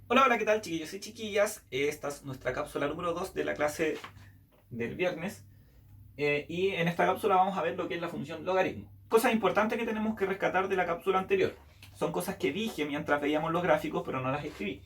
Hola, hola, ¿qué tal, chiquillos y chiquillas? Esta es nuestra cápsula número 2 de la clase del viernes. Y en esta cápsula vamos a ver lo que es la función logaritmo. Cosas importantes que tenemos que rescatar de la cápsula anterior. Son cosas que dije mientras veíamos los gráficos, pero no las escribí.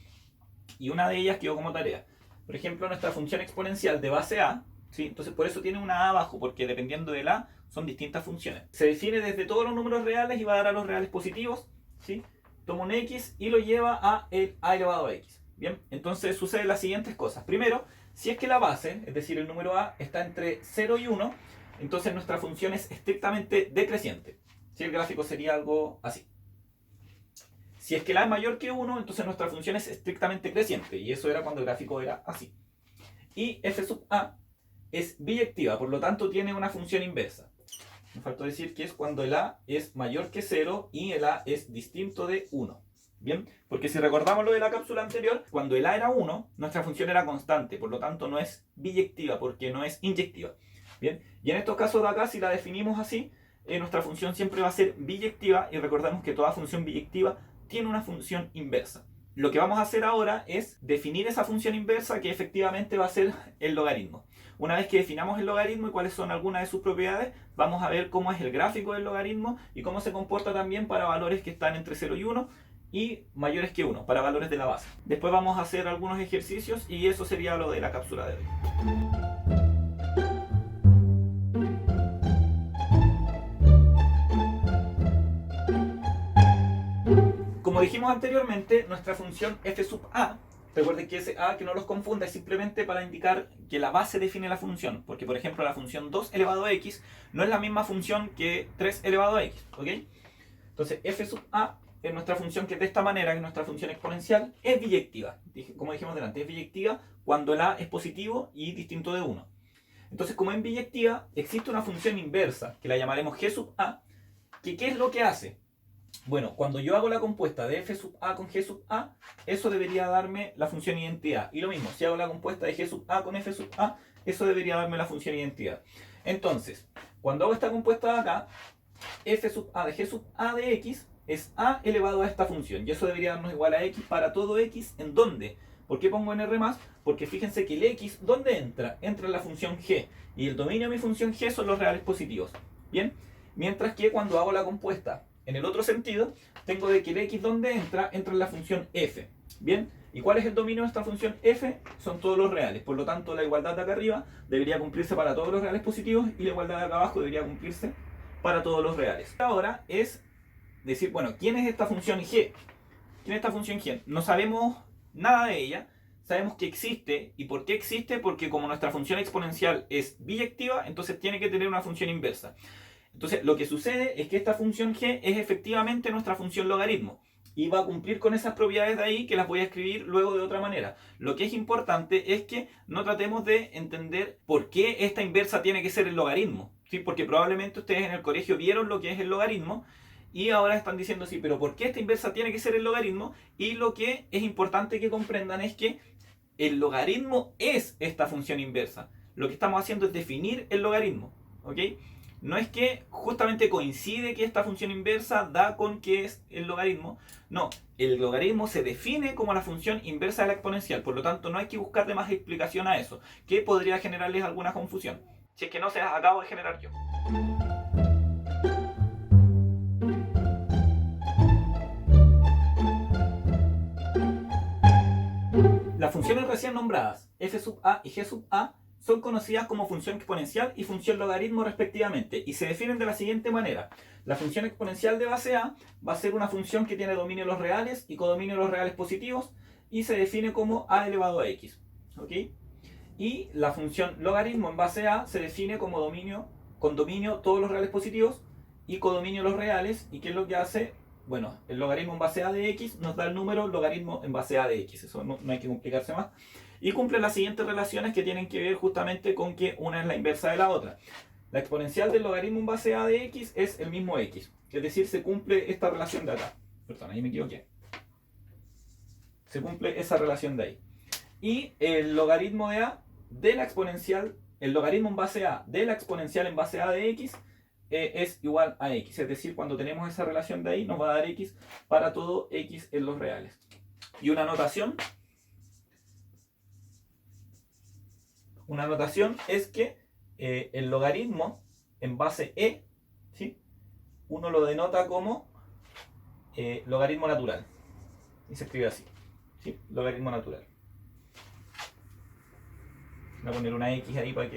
Y una de ellas quedó como tarea. Por ejemplo, nuestra función exponencial de base a, ¿sí? Entonces por eso tiene una a abajo, porque dependiendo del a son distintas funciones. Se define desde todos los números reales y va a dar a los reales positivos, ¿sí? Toma un x y lo lleva a el a elevado a x. Bien, entonces suceden las siguientes cosas. Primero, si es que la base, es decir, el número a, está entre 0 y 1, entonces nuestra función es estrictamente decreciente. ¿Sí? El gráfico sería algo así. Si es que la es mayor que 1, entonces nuestra función es estrictamente creciente. Y eso era cuando el gráfico era así. Y f sub a es biyectiva, por lo tanto tiene una función inversa. Me faltó decir que es cuando el a es mayor que 0 y el a es distinto de 1. Bien, porque si recordamos lo de la cápsula anterior, cuando el a era 1, nuestra función era constante, por lo tanto no es biyectiva porque no es inyectiva. Bien, y en estos casos de acá, si la definimos así, nuestra función siempre va a ser biyectiva y recordemos que toda función biyectiva tiene una función inversa. Lo que vamos a hacer ahora es definir esa función inversa que efectivamente va a ser el logaritmo. Una vez que definamos el logaritmo y cuáles son algunas de sus propiedades, vamos a ver cómo es el gráfico del logaritmo y cómo se comporta también para valores que están entre 0 y 1 y mayores que 1, para valores de la base. Después vamos a hacer algunos ejercicios y eso sería lo de la cápsula de hoy. Como dijimos anteriormente, nuestra función f sub a, recuerden que ese a, que no los confunda, es simplemente para indicar que la base define la función, porque por ejemplo la función 2 elevado a x no es la misma función que 3 elevado a x, ¿ok? Entonces f sub a es nuestra función que de esta manera, que es nuestra función exponencial, es biyectiva. Como dijimos delante, es biyectiva cuando el a es positivo y distinto de 1. Entonces, como en biyectiva, existe una función inversa, que la llamaremos g sub a, que ¿qué es lo que hace? Bueno, cuando yo hago la compuesta de f sub a con g sub a, eso debería darme la función identidad. Y lo mismo, si hago la compuesta de g sub a con f sub a, eso debería darme la función identidad. Entonces, cuando hago esta compuesta de acá, f sub a de g sub a de x es a elevado a esta función. Y eso debería darnos igual a x para todo x, ¿en dónde? ¿Por qué pongo en R+? Porque fíjense que el x, ¿dónde entra? Entra en la función g. Y el dominio de mi función g son los reales positivos. ¿Bien? Mientras que cuando hago la compuesta en el otro sentido, tengo de que el x, ¿dónde entra? Entra en la función f. ¿Bien? ¿Y cuál es el dominio de esta función f? Son todos los reales. Por lo tanto, la igualdad de acá arriba debería cumplirse para todos los reales positivos y la igualdad de acá abajo debería cumplirse para todos los reales. Ahora es decir, bueno, ¿quién es esta función g? ¿Quién es esta función g? No sabemos nada de ella. Sabemos que existe. ¿Y por qué existe? Porque como nuestra función exponencial es biyectiva, entonces tiene que tener una función inversa. Entonces, lo que sucede es que esta función g es efectivamente nuestra función logaritmo. Y va a cumplir con esas propiedades de ahí que las voy a escribir luego de otra manera. Lo que es importante es que no tratemos de entender por qué esta inversa tiene que ser el logaritmo. ¿Sí? Porque probablemente ustedes en el colegio vieron lo que es el logaritmo y ahora están diciendo sí, pero ¿por qué esta inversa tiene que ser el logaritmo? Y lo que es importante que comprendan es que el logaritmo es esta función inversa. Lo que estamos haciendo es definir el logaritmo. ¿Ok? No es que justamente coincide que esta función inversa da con que es el logaritmo. No, el logaritmo se define como la función inversa de la exponencial. Por lo tanto, no hay que buscarle más explicación a eso, que podría generarles alguna confusión. Si es que no se las acabo de generar yo. Las funciones recién nombradas, f sub a y g sub a, son conocidas como función exponencial y función logaritmo respectivamente, y se definen de la siguiente manera. La función exponencial de base a va a ser una función que tiene dominio de los reales y codominio de los reales positivos, y se define como a elevado a x. ¿Ok? Y la función logaritmo en base a se define como dominio, con dominio todos los reales positivos y codominio los reales. ¿Y qué es lo que hace? Bueno, el logaritmo en base a de x nos da el número logaritmo en base a de x. Eso no hay que complicarse más. Y cumple las siguientes relaciones que tienen que ver justamente con que una es la inversa de la otra. La exponencial del logaritmo en base a de x es el mismo x. Es decir, se cumple esta relación de acá. Perdón, ahí me equivoqué. Se cumple esa relación de ahí. Y el logaritmo de a de la exponencial, el logaritmo en base a de la exponencial en base a de x es igual a x. Es decir, cuando tenemos esa relación de ahí nos va a dar x para todo x en los reales. Y una notación es que el logaritmo en base e, ¿sí? Uno lo denota como logaritmo natural. Y se escribe así, ¿sí? Logaritmo natural. Voy a poner una x ahí para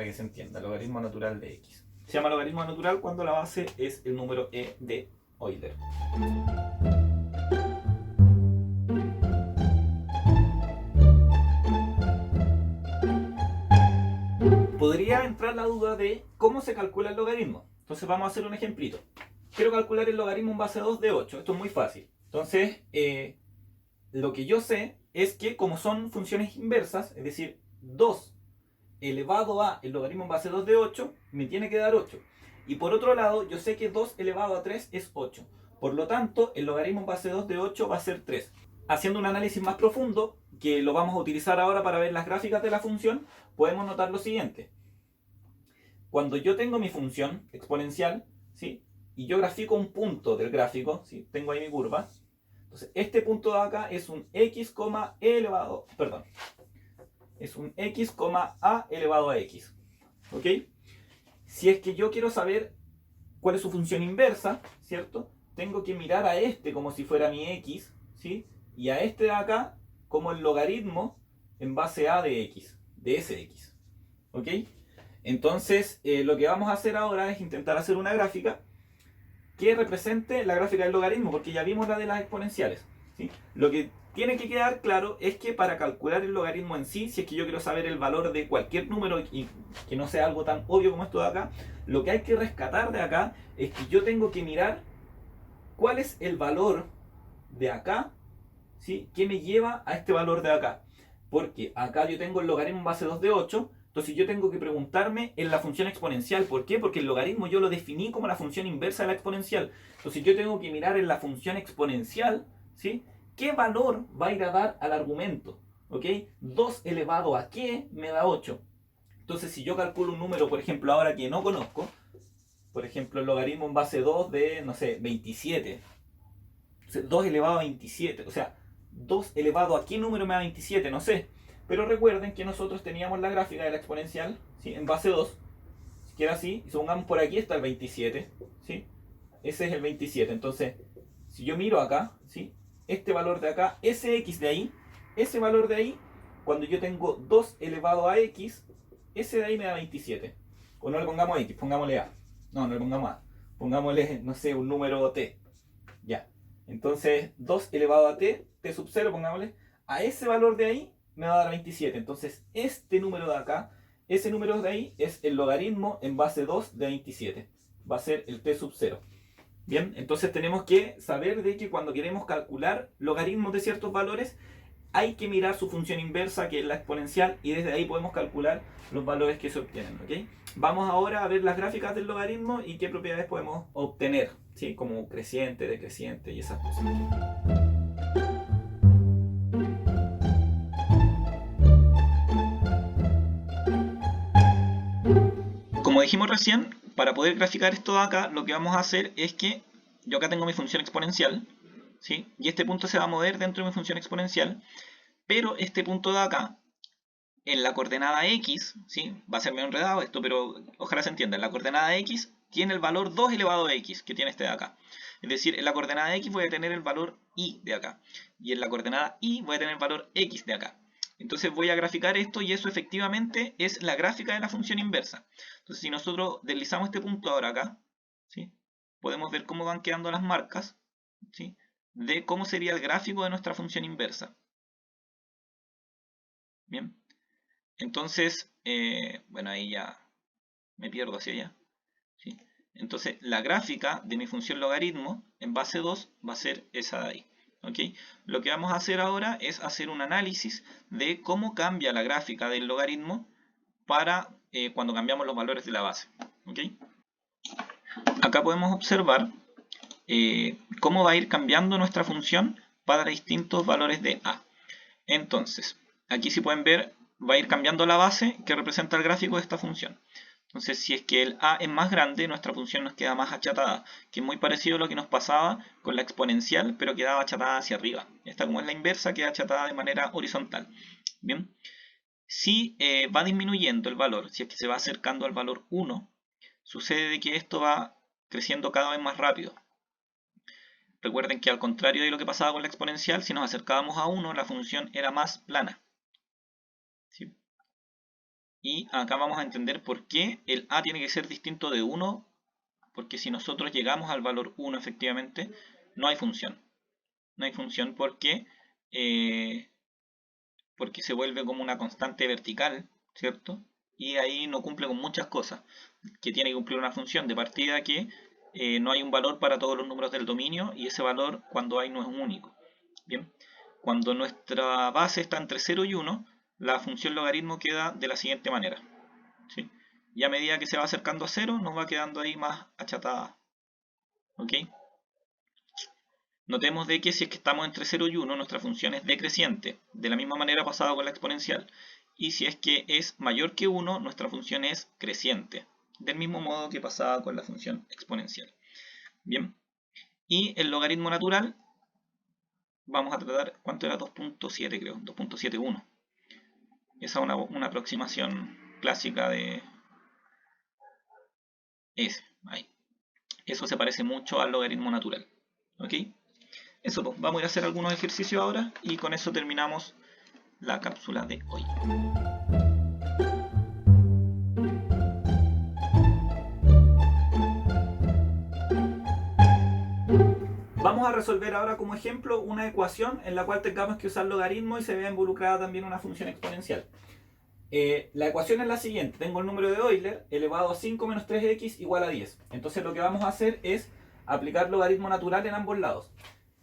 que se entienda. Logaritmo natural de x. Se llama logaritmo natural cuando la base es el número e de Euler. Podría entrar la duda de cómo se calcula el logaritmo. Entonces vamos a hacer un ejemplito. Quiero calcular el logaritmo en base 2 de 8. Esto es muy fácil. Entonces, lo que yo sé es que como son funciones inversas, es decir, 2 elevado a el logaritmo en base 2 de 8, me tiene que dar 8. Y por otro lado, yo sé que 2 elevado a 3 es 8. Por lo tanto, el logaritmo en base 2 de 8 va a ser 3. Haciendo un análisis más profundo, que lo vamos a utilizar ahora para ver las gráficas de la función, podemos notar lo siguiente. Cuando yo tengo mi función exponencial, ¿sí? Y yo grafico un punto del gráfico, ¿sí? Tengo ahí mi curva. Entonces, este punto de acá es un x, e elevado, perdón, es un x, a elevado a x. ¿Ok? Si es que yo quiero saber cuál es su función inversa, ¿cierto? Tengo que mirar a este como si fuera mi x, ¿sí? Y a este de acá como el logaritmo en base a de x, de ese x. ¿Ok? Entonces, lo que vamos a hacer ahora es intentar hacer una gráfica que represente la gráfica del logaritmo, porque ya vimos la de las exponenciales, ¿sí? Lo que tiene que quedar claro es que para calcular el logaritmo en sí, si es que yo quiero saber el valor de cualquier número y que no sea algo tan obvio como esto de acá, lo que hay que rescatar de acá es que yo tengo que mirar cuál es el valor de acá, ¿sí? Que me lleva a este valor de acá. Porque acá yo tengo el logaritmo en base 2 de 8, entonces yo tengo que preguntarme en la función exponencial. ¿Por qué? Porque el logaritmo yo lo definí como la función inversa de la exponencial. Entonces yo tengo que mirar en la función exponencial, ¿sí? ¿Qué valor va a ir a dar al argumento? ¿Ok? 2 elevado a qué me da 8. Entonces si yo calculo un número, por ejemplo, ahora que no conozco, por ejemplo, el logaritmo en base 2 de, no sé, 27. 2 elevado a 27. O sea, 2 elevado a qué número me da 27, no sé. Pero recuerden que nosotros teníamos la gráfica de la exponencial, ¿sí? En base 2, que era así. Y supongamos por aquí está el 27, ¿sí? Ese es el 27. Entonces, si yo miro acá, ¿sí? Este valor de acá, ese x de ahí, ese valor de ahí, cuando yo tengo 2 elevado a x, ese de ahí me da 27. O no le pongamos x, pongámosle a. No, no le pongamos a. Pongámosle, no sé, un número t. Ya. Entonces, 2 elevado a t sub 0, pongámosle, a ese valor de ahí me va a dar 27. Entonces, este número de acá, ese número de ahí es el logaritmo en base 2 de 27. Va a ser el t sub 0. Bien, entonces tenemos que saber de que cuando queremos calcular logaritmos de ciertos valores, hay que mirar su función inversa, que es la exponencial, y desde ahí podemos calcular los valores que se obtienen. ¿Ok? Vamos ahora a ver las gráficas del logaritmo y qué propiedades podemos obtener, ¿sí? Como creciente, decreciente y esas cosas. Como dijimos recién, para poder graficar esto de acá, lo que vamos a hacer es que yo acá tengo mi función exponencial, ¿sí? Y este punto se va a mover dentro de mi función exponencial, pero este punto de acá, en la coordenada x, ¿sí? Va a ser medio enredado esto, pero ojalá se entienda. En la coordenada x tiene el valor 2 elevado a x, que tiene este de acá. Es decir, en la coordenada x voy a tener el valor y de acá. Y en la coordenada y voy a tener el valor x de acá. Entonces voy a graficar esto y eso efectivamente es la gráfica de la función inversa. Entonces si nosotros deslizamos este punto ahora acá, ¿sí? Podemos ver cómo van quedando las marcas, ¿sí? De cómo sería el gráfico de nuestra función inversa. Bien. Entonces, bueno, ahí ya me pierdo hacia allá, ¿sí? Entonces, la gráfica de mi función logaritmo en base 2 va a ser esa de ahí. ¿Ok? Lo que vamos a hacer ahora es hacer un análisis de cómo cambia la gráfica del logaritmo para cuando cambiamos los valores de la base. ¿Ok? Acá podemos observar cómo va a ir cambiando nuestra función para distintos valores de a. Entonces, aquí si pueden ver, va a ir cambiando la base que representa el gráfico de esta función. Entonces, si es que el a es más grande, nuestra función nos queda más achatada, que es muy parecido a lo que nos pasaba con la exponencial, pero quedaba achatada hacia arriba. Esta, como es la inversa, queda achatada de manera horizontal. Bien, si va disminuyendo el valor, si es que se va acercando al valor 1, sucede de que esto va creciendo cada vez más rápido. Recuerden que al contrario de lo que pasaba con la exponencial, si nos acercábamos a 1, la función era más plana. ¿Sí? Y acá vamos a entender por qué el a tiene que ser distinto de 1, porque si nosotros llegamos al valor 1 efectivamente, no hay función. No hay función porque se vuelve como una constante vertical, ¿cierto? Y ahí no cumple con muchas cosas, que tiene que cumplir una función de partida que no hay un valor para todos los números del dominio y ese valor cuando hay no es único. Bien, cuando nuestra base está entre 0 y 1, la función logaritmo queda de la siguiente manera. ¿Sí? Y a medida que se va acercando a 0, nos va quedando ahí más achatada. ¿Ok? Notemos de que si es que estamos entre 0 y 1, nuestra función es decreciente, de la misma manera pasada con la exponencial. Y si es que es mayor que 1, nuestra función es creciente, del mismo modo que pasaba con la función exponencial. Bien, y el logaritmo natural, vamos a tratar, ¿cuánto era? 2.7 creo, 2.71. Esa es una aproximación clásica de ese. Ahí. Eso se parece mucho al logaritmo natural. ¿Ok? Eso, pues, vamos a ir a hacer algunos ejercicios ahora y con eso terminamos la cápsula de hoy. Vamos a resolver ahora como ejemplo una ecuación en la cual tengamos que usar logaritmo y se vea involucrada también una función exponencial. La ecuación es la siguiente: tengo el número de Euler elevado a 5 menos 3x igual a 10. Entonces lo que vamos a hacer es aplicar logaritmo natural en ambos lados.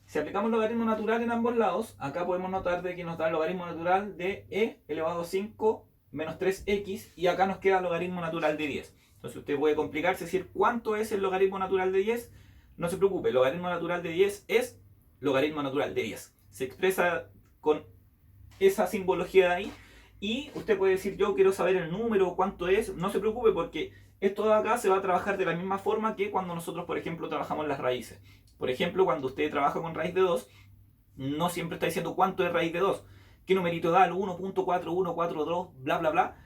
Si aplicamos logaritmo natural en ambos lados, acá podemos notar de que nos da el logaritmo natural de e elevado a 5 menos 3x y acá nos queda el logaritmo natural de 10. Entonces usted puede complicarse, decir cuánto es el logaritmo natural de 10. No se preocupe, el logaritmo natural de 10 es logaritmo natural de 10. Se expresa con esa simbología de ahí. Y usted puede decir, yo quiero saber el número, cuánto es. No se preocupe porque esto de acá se va a trabajar de la misma forma que cuando nosotros, por ejemplo, trabajamos las raíces. Por ejemplo, cuando usted trabaja con raíz de 2, no siempre está diciendo cuánto es raíz de 2. ¿Qué numerito da? El 1.4142, bla, bla, bla.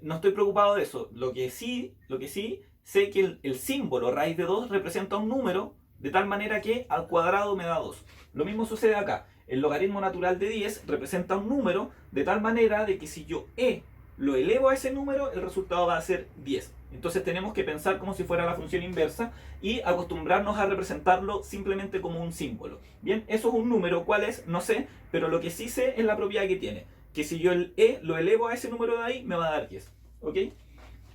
No estoy preocupado de eso. Lo que sí sé que el símbolo raíz de 2 representa un número de tal manera que al cuadrado me da 2. Lo mismo sucede acá. El logaritmo natural de 10 representa un número de tal manera de que si yo lo elevo a ese número, el resultado va a ser 10. Entonces tenemos que pensar como si fuera la función inversa y acostumbrarnos a representarlo simplemente como un símbolo. Bien, eso es un número, ¿cuál es? No sé, pero lo que sí sé es la propiedad que tiene, que si yo el lo elevo a ese número de ahí, me va a dar 10. ¿Ok?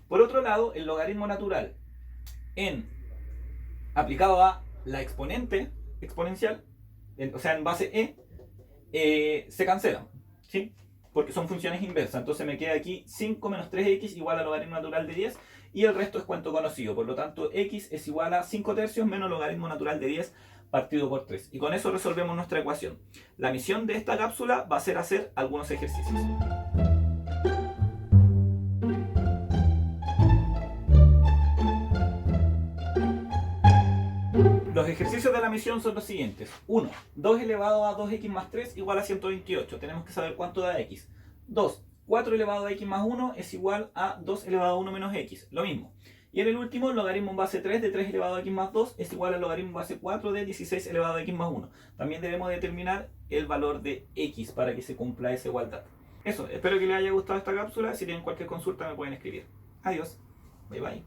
Por otro lado, el logaritmo natural aplicado a la exponente exponencial, o sea, en base se cancelan, ¿sí? Porque son funciones inversas. Entonces me queda aquí 5 menos 3x igual al logaritmo natural de 10 y el resto es cuento conocido. Por lo tanto, x es igual a 5 tercios menos logaritmo natural de 10 partido por 3. Y con eso resolvemos nuestra ecuación. La misión de esta cápsula va a ser hacer algunos ejercicios. Los ejercicios de la misión son los siguientes. 1. 2 elevado a 2x más 3 igual a 128. Tenemos que saber cuánto da x. 2. 4 elevado a x más 1 es igual a 2 elevado a 1 menos x. Lo mismo. Y en el último, el logaritmo en base 3 de 3 elevado a x más 2 es igual al logaritmo en base 4 de 16 elevado a x más 1. También debemos determinar el valor de x para que se cumpla esa igualdad. Eso, espero que les haya gustado esta cápsula. Si tienen cualquier consulta me pueden escribir. Adiós. Bye bye.